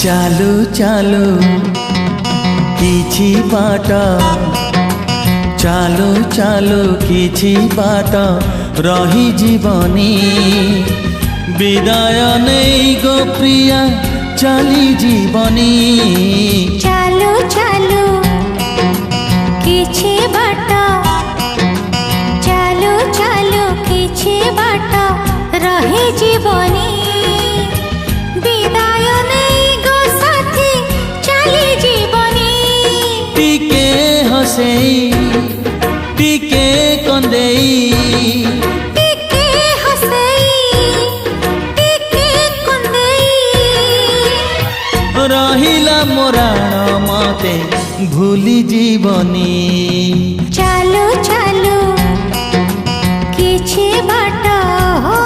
चालू चालू किछि बाट चालू चालू किछि बाट रही जीवनी विदाय नहीं गो प्रिया चली जीवनी चालू चालू किछि बाट चालू चालू किछि बाट रही जीवनी विदाय नहीं गो साथी चली जीवनी टिके हसेई टिके कंदेई टिके हसेई टिके कंदेई रहिला मोराण मते भूली जीवनी चालू चालू किछि बाट हो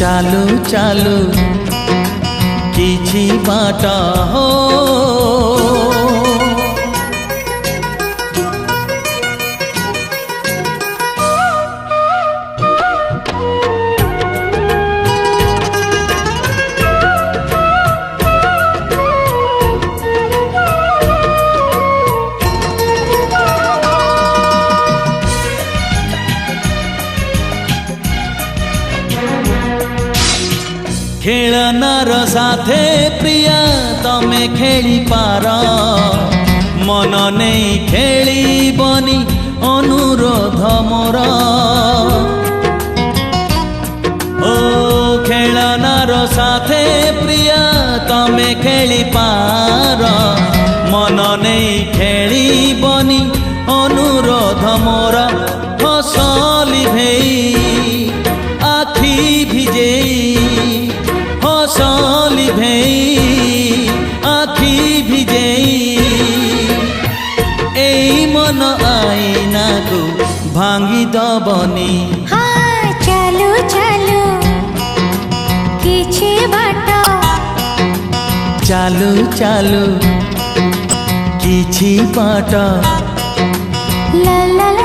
चालू चालू किछि बाट हो खेलनार साथे प्रिया तमे खेली पार मन नहीं खेली बनी अनुरोध मोर ओ खेलनार साथे प्रिया तमे खेली पार मन नहीं खेली बनी अनुरोध मोर हसली भेई आखि भिजेई हसली भेई आखि भिजेई एई मन आईना को भांगी दबनी हाँ चालू चालू किछि बाट चालू चालू किछि बाट ला ला